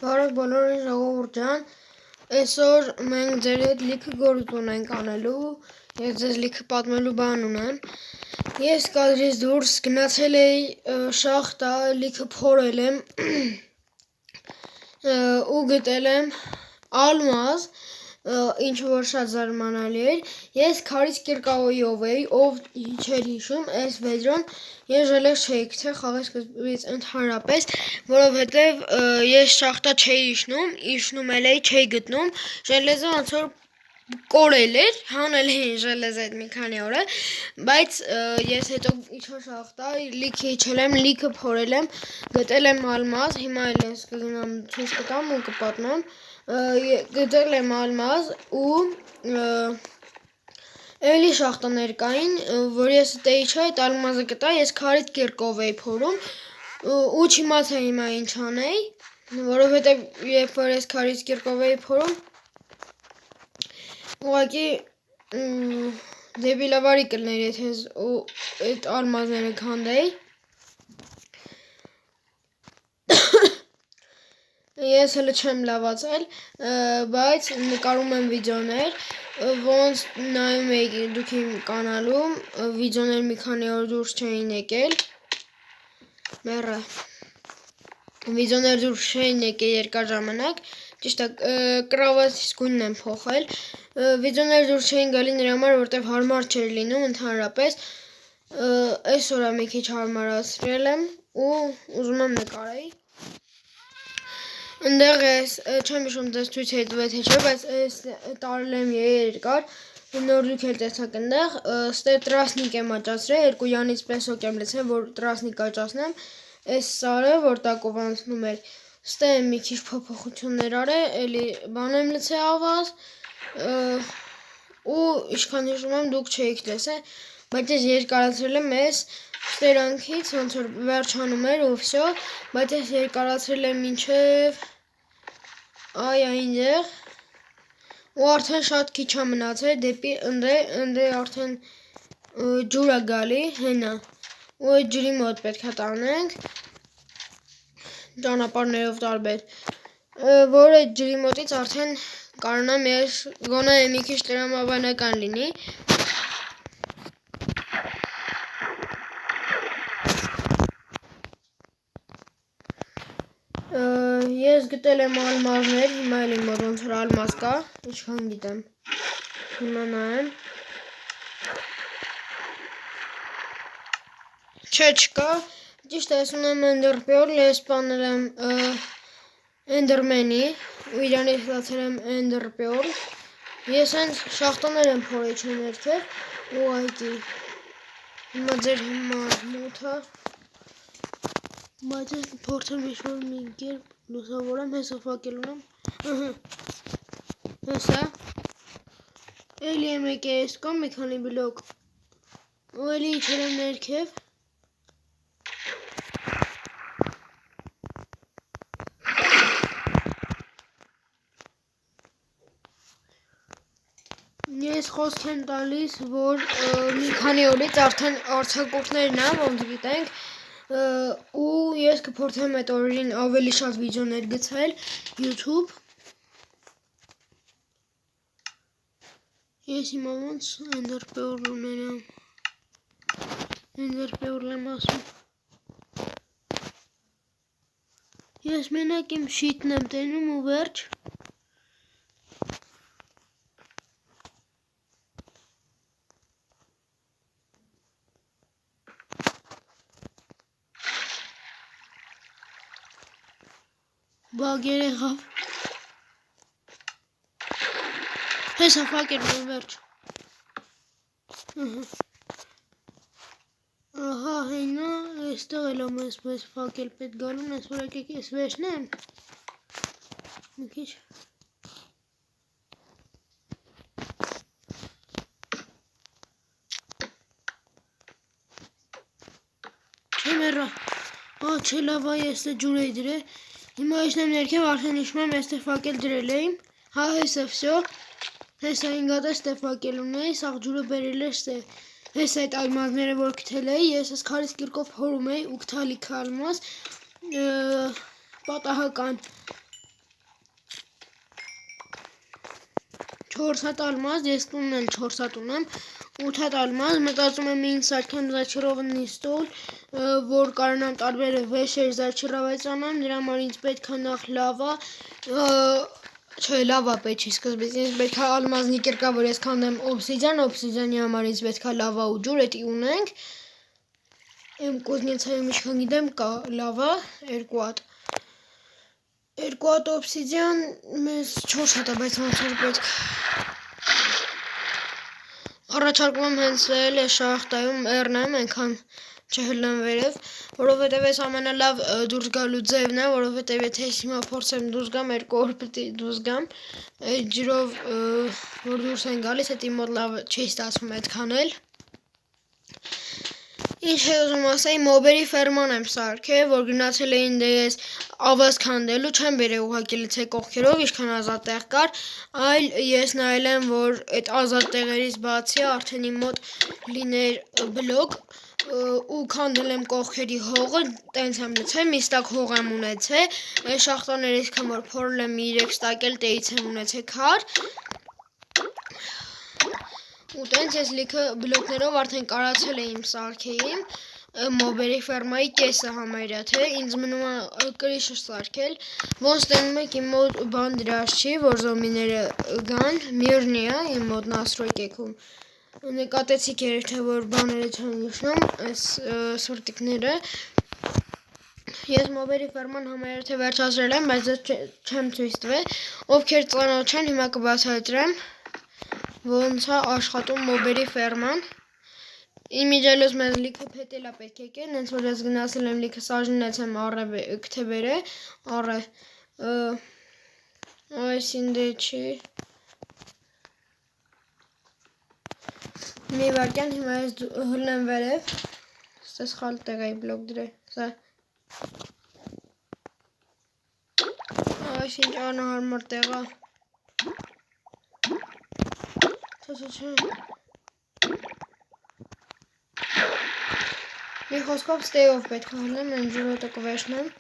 Բարև բոլորին ժողովուրդ ջան, այսօր մենք ձեր հետ լիքը գործուն ենք անելու, ես ձեզ լիքը պատմելու բան ունեմ, ես կադրից դուրս գնացել էի շախտա, լիքը փորել եմ ու գտել եմ ալմազ, ինչ որ շատ զարմանալի էր, ես քարից կիրկավոյով էի, ով չէր հիշում, այս վեդրոն ես ժելեզ չէի գցել խաղի սկզբից ընդհանրապես, որովհետև ես շախտա չէի իջնում էլ էի, չէի գտնում, ժելեզը ոնց որ կորել էր, հանել էին ժելեզը այդ մի քանի օր է, բայց ես հետո իջա շախտա, լիքը իջել եմ, լիքը փորել եմ, գտել եմ ալմազ, հիմա էլ ես կգնամ ցույց կտամ ու կպատմեմ, գտել եմ ալմազ ու էլի շախտաներ կային, որ ես դե իջա այդ ալմազը գտա, ես քարից կիրկով էի փորում ու չիմացա հիմա ինչ անեի, որովհետև երբ որ ես քարից կիրկով էի փորում, ուղղակի դեբիլավարի կլներ, եթե այդ ալմազները քանդեի, ես հələ չեմ լավացել, բայց նկարում եմ վիդեոներ, ոնց նայում էի դուք իմ կանալում, վիդեոներ մի քանի օր դուրս չէին եկել, մեռա, վիդեոներ դուրս չէին եկել երկար ժամանակ, ճիշտ է, կրավատիս գույնն եմ փոխել, վիդեոներ դուրս չէին գալի նրա համար, որտև հարմար չէր լինում ընդհանրապես, այսօր մի քիչ հարմարացրել եմ ու ուզում եմ նկարեի, ընդեղ ես, չեմ հիշում ձեզ ցույց էի տվել թե չէ, բայց ես տարել եմ երկար, նոր դուք էլ տեսաք ընդեղ, ստե տրասնիկ եմ աճացրել, 2 յանից պեսոկ եմ լցել, որ տրասնիկ աճացնեմ, այս սարը, որ տակով անցնում էր, ստե մի քիչ փոփոխություններ արել, էլի բան եմ լցել ավազ, ու ինչքան հիշում եմ դուք չէիք տեսել, բայց ես երկարացրել եմ այս ստերանքից, ոնց որ վերջանում էր ու վсё, բայց ես երկարացրել եմ մինչև այ այնտեղ ու արդեն շատ քիչ է մնացել դեպի ընդե արդեն ջուր է գալի, հենա ու այդ ջրի մոտ պետք է տանենք ճանապարհներով տարբեր, որ այդ ջրի մոտից արդեն կարողանամ ես գոնե մի քիչ տրամաբանական լինի ես գտել եմ ալմազներ, հիմա էլ իմ մոտ ոնց որ ալմազ կա, ինչքան գիտեմ, հիմա նայեմ, չէ չկա, ճիշտ է, ես ունեմ էնդերպեոլ, ես սպանել եմ էնդերմենի, ու իրանից ստացել եմ էնդերպեոլ, ես հենց շախտաներ եմ փորել չէ ներքև, ուղղակի, հիմա ձեր համար մոթա, բայց ես փորձեմ ինչ-որ մի կերպ լուսավորեմ, հեսա ֆակել ունեմ, հեսա, էլի եմ եկել ես կամ մի քանի բլոկ, ու էլի իջել եմ ներքև, ես խոսք եմ տալիս, որ մի քանի օրից արդեն արձակուրդներն է, ոնց գիտենք, ու ես կփորձեմ այդ օրերին ավելի շատ վիդեոներ գցել YouTube, ես հիմա ոնց էնդերպեոլ ունենամ, էնդերպեոլ եմ ասում, ես մենակ իմ շիտն եմ տենում ու վերջ, բագեր եղավ, հեսա ֆակել որ վերջ, ահա հենա, այստեղ էլ եմ ես ֆակել պետ գալուն, ես որ եկեք ես վերջնեմ, մի քիչ, չէ մեռա, չէ լավա ես դե ջուր էի դրել, հիմա իջնեմ ներքև արդեն հիշում եմ ես դե ֆակել դրել էի, հա հեսա վсё, հեսա ինգատես դե ֆակել ունեի, սաղ ջուրը բերել էր ստե, հեսա այդ ալմազները որ գտել էի, ես ես քարից կիրկով փորում էի ու գտա լիքը ալմազ, պատահական 4 հատ ալմազ, ես տունն էլ 4 հատ ունեմ, 8 հատ ալմազ, մտածում եմ ինձ սարքեմ զաչարովնի ստոլ, որ կարողանամ տարբեր վեշեր զաչարավեցանամ, դրա համար ինձ պետք է նախ լավա, չէ, լավա պետք չի սկզբից, ինձ պետք է ալմազնի կրկա, որ ես քանդեմ օբսիդիանի համար ինձ պետք է լավա ու ջուր, էտի ունենք, իմ կուզնիցայում ինչքան գիտեմ կա լավա, 2 հատ։ 2 հատ օբսիդիան մեզ 4 հատ է, բայց ոնց որ պետք առաջարկում եմ հենց էլ է շախտայում էռնեմ, այնքան չհլեմ վերև, որովհետև ես ամենալավ դուրս գալու ձևն է, որովհետև եթե ես հիմա փորձեմ դուրս գամ, 2 օր պետք է դուրս գամ, այդ ջրով որ դուրս են գալիս, հետի մոտ լավ չի ստացվում այդքան էլ։ Ինչ է ուզում ասեի, մոբերի ֆերման եմ սարքել, որ գնացել էին դե ես ավազ քանդելու, չեմ բերել ուղղակի լցե կողքերով, ինչքան ազատ տեղ կար, այլ ես նայել եմ, որ այդ ազատ տեղերից բացի արդեն իմ մոտ լիներ բլոկ ու քանդել եմ կողքերի հողը, տենց եմ լցել, մի ստակ հող եմ ունեցել, այս շախտաներից կամ որ փորել եմ 3 ստակ էլ տեից եմ ունեցել քար ու տենց ես լիքը բլոկներով արդեն կարացել եմ սարքեին մոբերի ֆերմայի կեսը համարյա թե ինձ մնում է կրիշը սարքել ոնց տենում եք իմ մոտ բան դրած չի որ զոմիները գան միրնի է իմ մոտ նաստրոյկեքում նկատեցիք երեք թե որ բաները չեն նշնում այս սրտիկները ես մոբերի ֆերման համարյա թե վերջացրել եմ բայց չեմ ցույց տվել ովքեր ծանոթ չեն հիմա կբացատրեմ ոնց է աշխատում մոբերի ֆերման իմիջիալոց մեզ լիքը փետելա պետք է կեն հենց որ ես գնացել եմ լիքը սաժնեցեմ առը քթեբերը առը այս ինձ չի մի վարքյան հիմա ես հլնեմ վերև ստե սխալ տեղ էի բլոկ դրել սա այս ինչ անհարմար տեղ է Մի խոսքով ստեյով պետք է հլնեմ, են ջուրոտը կվեշնեմ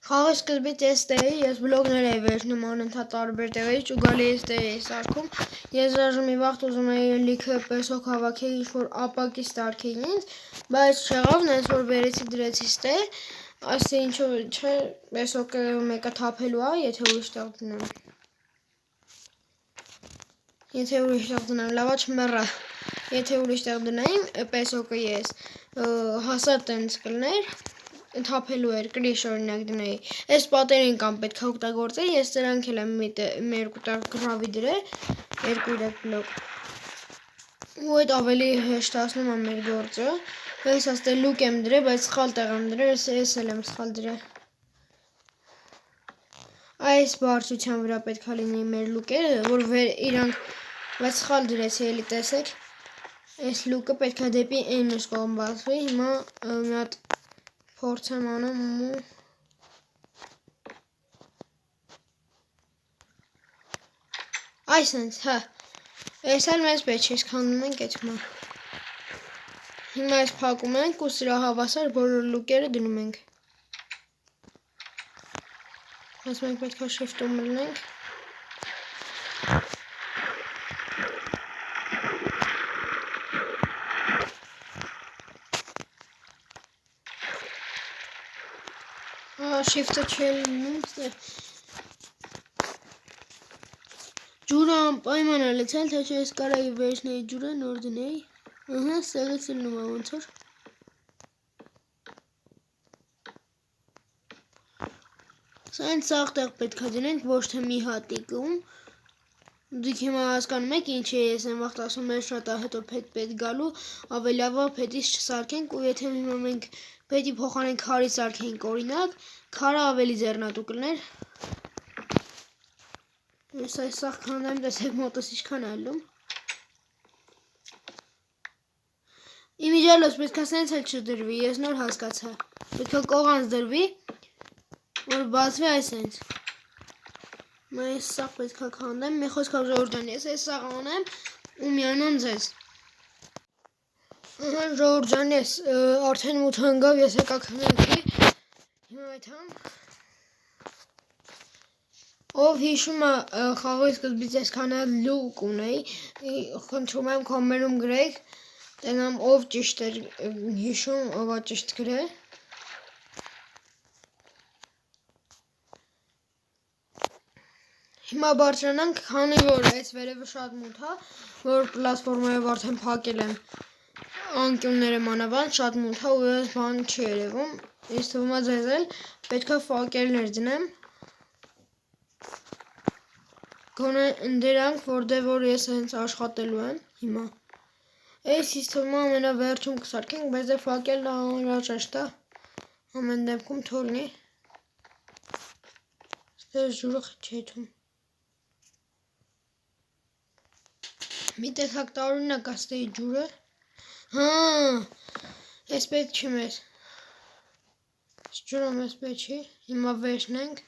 Խաղի սկզբից ես ստեյի, ես բլոգներ էի վերջնում անընդհատ տարբեր տեղից ու գալի ես ստեյ էի սարքում Ես դաժե մի վաղտ ուզում էի լիքը պեսոք հավաքեի ինչ-որ ապակի ստարքեի ինձ բայց չեղավ, նենց որ վերեցի դրեցի ստեյ ասի ինչով չէ, պեսոկը մեկը թափելու է, եթե ուրիշ տեղ դնեմ Եթե ուրիշ տեղ դնեմ, լավա չմեռա, եթե ուրիշ տեղ դնեիմ, պեսոկը ես հասատ տենց կլներ, թափելու էր, կրիշ օրինակ դնեի, ես պատերին կամ պետք է օգտագործեի, ես սրանք էլ եմ մի երկու տեղ գրավի դրել, 2-3 բլոկ, ու այդ ավելի հեշտացնում է մեր գործը, ես աստե լուկ եմ դրել, բայց սխալ տեղ եմ դրել, ես էլ եմ սխալ դրել, այս բարձրության վրա պետք է լինի մեր լուկերը, որ իրանք բայց սխալ դրեցի էլի տեսեք այս լուկը պետք է դեպի այնուս կողմ բացվի հիմա մի հատ փորձ եմ անում ու այսենց հա այս էլ մեզ պետք չի քանդում ենք այդ հիմա այս փակում ենք ու սրա հավասար բոլոր լուկերը դնում ենք այս մենք պետք է շիֆտում մտնենք Շիֆտը չել լինում ջուրը անպայման է լցել, թե չէ ես կարայի վերջնեի ջուրը նոր դնեի ստեղից լնում է ոնց որ Սա այն սաղ տեղ պետք է դնենք, ոչ թե մի հատիկում Դուք հիմա հասկանում եք ինչ է ես եմ վաղտ ասում մեր շատ է հետո պետ գալու ավելի լավա պետից չսարքենք ու եթե հիմա մենք պետի փոխանենք քարի սարքենք օրինակ քարը ավելի ձեռնատու կլներ Ես այս սաղ քանդեմ տեսեք մոտս ինչքան է ելնում Իմիջիալոց պետք է սենց էլ չդրվի, ես նոր հասկացա Պետք է կողանց դրվի, որ բացվի այսենց Այս սաղ պետք է քանդեմ, մի խոսքով ժողովուրդ ջան, ես այս սաղ անեմ ու միանամ ձեզ Ժողովուրդ ջան, ես արդեն մութ հանգավ, ես եկա քննեցի Հիմա այդ համ Ով հիշում է խաղի սկզբից այսքան էլ լուկ ունեի, խնդրում եմ կոմերում գրեք, տենամ ով ճիշտ էր հիշում, ովա ճիշտ գրե։ Հիմա բարձրանանք, քանի որ այս վերևը շատ մութ է, որ պլատֆորմայով արդեն փակել եմ անկյունները մանավանդ, շատ մութ է ու ես բան չի երևում, ինձ թվում է ձեզ էլ պետք է ֆակելներ դնեմ։ Գոնե դրանք, որտեղ որ ես հենց աշխատելու եմ հիմա։ Այս ինձ թվում է ամենավերջում կսարքենք, բայց դե ֆակելն անհրաժեշտ է։ Ամեն դեպքում թողնի։ Ստեղ ջուրը չի թվում։ Մի տեսակ տարօրինակ է ստեի ջուրը։ Հա, այս պետք չի մեզ։ Ջուրը մեզ պետք չի։ Հիմա վերցնենք։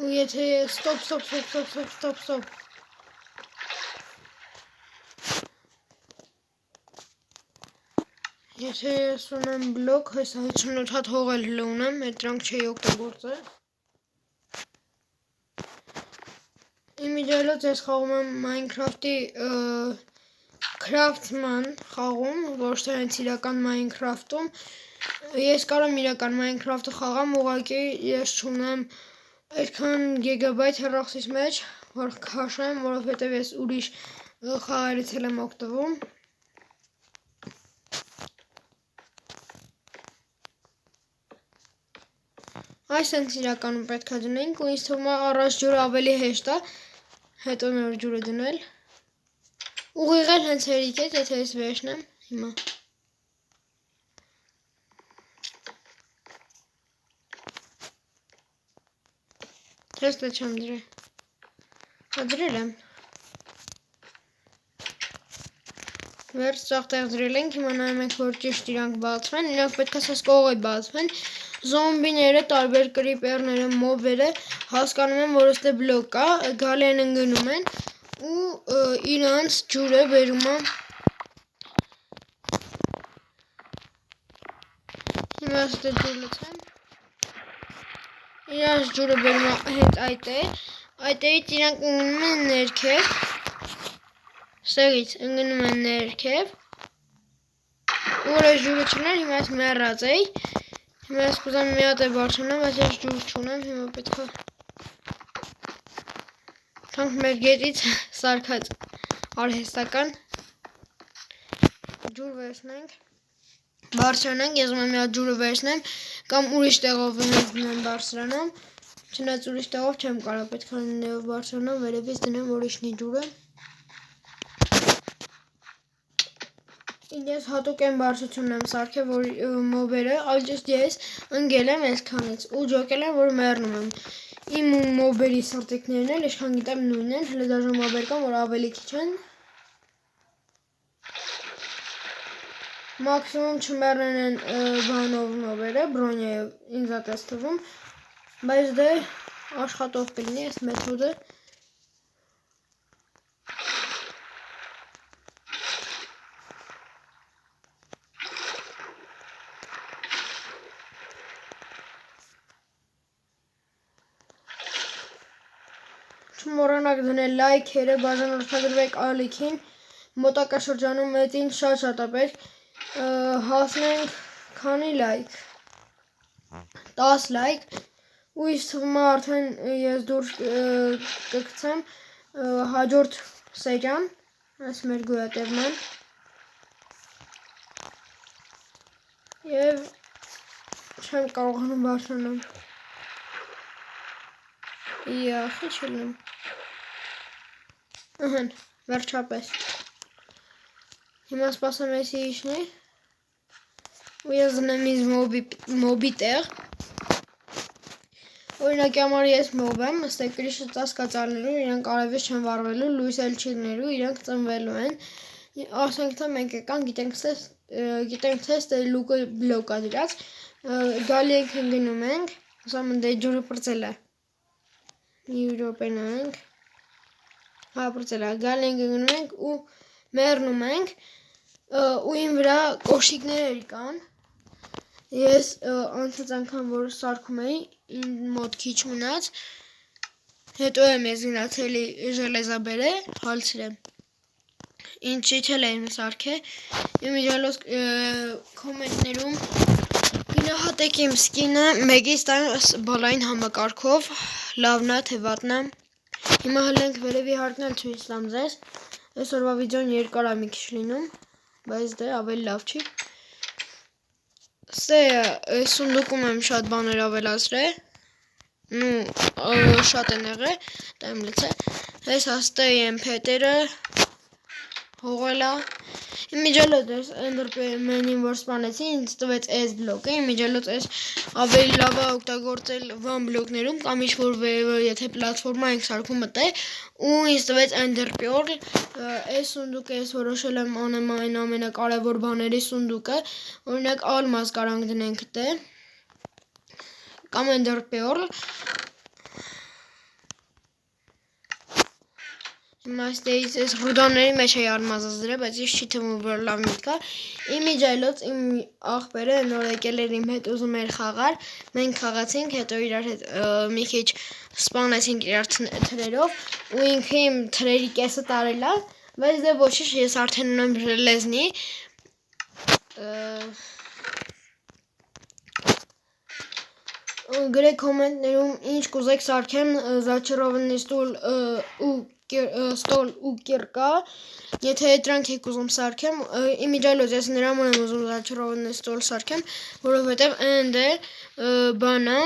Ու եթե ստոպ։ Եթե ես ունեմ բլոկ, հեսա 58 հատ հողել հլը ունեմ, այդ դրանք չի օգտագործել։ Իմ իդեալոց ես խաղում եմ Minecraft-ի Craftsman խաղում, ոչ թե հենց իրական Minecraft-ում։ Ես կարող եմ իրական Minecraft-ը խաղամ, ուղղակի ես չունեմ այդքան գիգաբայթ հեռախոսիս մեջ, որ քաշեմ, որովհետև ես ուրիշ խաղերից էլ եմ օգտվում։ Այս հենց իրականում պետք է դնենք ու ինձ թվում է առաջ ջուրը ավելի հեշտ է, հետո նոր ջուրը դնել։ Ուղիղ էլ հենց հերիք է, եթե ես վերցնեմ հիմա։ Թեստը չեմ դրել։ Դրել եմ։ Վերջ ծաղտեղ դրել ենք, հիմա նայում ենք, որ ճիշտ իրանք բացվեն, իրանք պետք է սես կողի բացվեն։ Զոմբիները, տարբեր կրիպերները, մոբերը հասկանում են, որ ստե բլոկ կա, գալի են ընկնում են ու իրանց ջուրը բերում է։ Հիմա ստե ջուր լցեմ։ Իրանց ջուրը բերում է հենց այդտեղ, այդտեղից իրանք ընկնում են ներքև, ստեղից ընկնում են ներքև, որ այս ջուրը չուներ, հիմա ես մեռած էի, հիմա ես կուզեմ մի հատ է բարձրանամ, բայց ես ջուր չունեմ, հիմա պետք է թանք մեր գետից սարքած արհեստական ջուր վերցնենք, բարձրանանք, ես ուզում եմ մի հատ ջուրը վերցնեմ, կամ ուրիշ տեղով հենց դնեմ բարձրանամ, չնայած ուրիշ տեղով չեմ կարող, պետք է ներով բարձրանամ, վերևից դնեմ ուրիշնի ջուրը։ Ես հատուկ եմ բարձրությունն եմ սարքել, որ մոբերը, այլճիշտ ես ընկել եմ այսքանից ու ջոկել եմ, որ մեռնում եմ։ Իմ ու մոբերի սրտիկներն էլ ինչքան գիտեմ նույնն են, հələ դաժե մոբեր կան, որ ավելի քիչ են։ Մաքսիմում չմեռնեն են բանով մոբերը, բրոնյայով, ինձ է տես թվում, բայց դե աշխատող կլինի այս մեթոդը։ Չմոռանաք դնել լայքերը, բաժանորդագրվեք ալիքին, մոտակա շրջանում մեծին շատ է պետք, հասնենք քանի լայք, 10 լայք, ու ինձ թվում է արդեն ես դուրս կգցեմ հաջորդ սերիան, այս մեր գոյատևման, և չեմ կարողանում բարձրանամ, խիչ ելնեմ, ըհն, վերջապես, հիմա սպասեմ էսի իշնի, ու ես դնեմ ինձ մոբի տեղ, օրինակի համար ես մոբ եմ, ստե կրիշը ծասկածալնելու, իրանք արևից չեն վարվելու, լույս էլ չի լինելու, իրանք ծնվելու են, ասենք թե մենք եկան, գիտենք թե ստե լուկը բլոկ է դրած, գալի ենք ընգնում ենք, ասամ ընդե ջուրը պրծել է, մի րոպե նայենք, հա պրծել է, գալի ենք ընգնում ենք ու մեռնում ենք, ու իմ վրա կոշիկներ կան, Ես անցած անգամ որ սարքում էի, իմ մոտ քիչ մնաց, հետո եմ ես գնացելի ժելեզա բերել, հալցրեմ։ Ինչի չել եմ սարքե, իմիջիալոց կոմենտներում գնահատեք իմ սկինը, մեկից տան բալային համակարգով, լավնա, թե վատնա։ Հիմա հլենք վերևի հարկնել չույս տամ ձեզ, այսօրվա վիդեոն երկար է մի քիչ լինում, բայց դե ավելի լավ չի։ Ստե սունդուկում եմ շատ բաներ ավելացրել, շատ են եղել, դա եմ լցել, ես հաստեի եմ փետերը, հողելա, իմիջիալոց ես էնդերպեյմենին որ սպանեցի, ինձ տվեց այս բլոկը, իմիջիալոց ես ավելի լավ է օգտագործել վան բլոկներում, կամ ինչ-որ եթե պլատվորմա ենք սարքում մտել, ու ինձ տվեց էնդերպյորլ, այս սունդուկը ես որոշել եմ անեմ այն ամենակարևոր բաների սունդուկը, օրինակ ալմազ կարանք դնենք դե, կամ էնդերպյորլ, հիմա այստեղից ես ռուդաների մեջ էի ալմազը զրել, բայց ես չի թվում որ լավ միտք է, իմիջիալոց իմ աղբերը նոր եկել էր իմ հետ ուզում էր խաղար, մենք խաղացինք, հետո իրար հետ մի քիչ սպանեցինք իրար թրերով, ու ինքը իմ թրերի կեսը տարել է, բայց դե ոչինչ, ես արդեն ունեմ ժելեզնի, գրեք կոմենտներում ինչ կուզեք սարքեմ զաչարովնի ստոլ ու կիրկա, եթե դրանք եք ուզում սարքեմ, իմիջիալոց ես նրան եմ ուզում զաչարովնի ստոլ սարքեմ, որովհետև ընդ է բանա,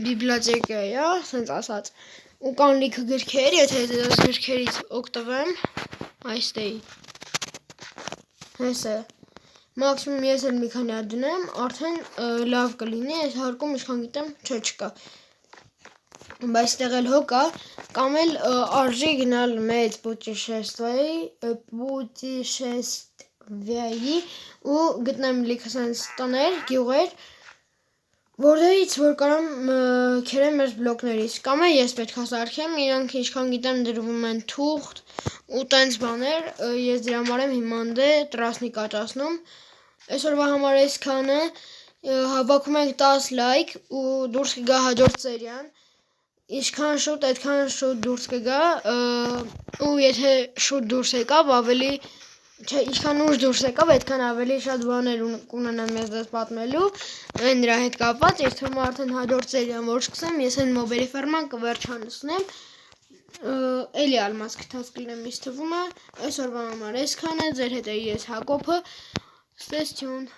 բիբլիոթեկա է, սենց ասած, ու կան լիքը գրքեր, եթե ես գրքերից օգտվեմ, այստեի, հես է, մաքսիմում ես էլ մի քանի հատ դնեմ, արդեն լավ կլինի, այս հարկում ինչքան գիտեմ, չկա, բայց տեղ էլ հո կա, կամ էլ արժի գնալ մեծ պուտիշեսtvայի ու գտնեմ լիքը սենց տներ, գյուղեր, որտեղից որ կարամ քերեմ մեր բլոկներից, կամ էլ ես պետք է սարքեմ, իրանք ինչքան գիտեմ դրվում են թուղթ ու տենց բաներ, ես դրա համար եմ հիմա դե տրասնիկ աճացնում, այսօրվա համար այսքանը, հավաքում ենք 10 լայք ու դուրս կգա հաջորդ սերիան, ինչքան շուտ այդքան շուտ դուրս կգա, ու եթե շուտ դուրս եկավ ավելի, չէ, ինչքան ուշ դուրս եկավ, այդքան ավելի շատ բաներ կունենամ ես դες պատմելու, այն դրա հետ կապված, ես թվում արդեն հաջորդ սերիան որ սկսեմ, ես այն մոբերի ֆերման կվերջանցնեմ, էլի ալմազ գտած կլինեմ ինձ թվում է, այսօրվա համար այսքանը, ձեր հետ էի ես Հակոբը, stay tuned.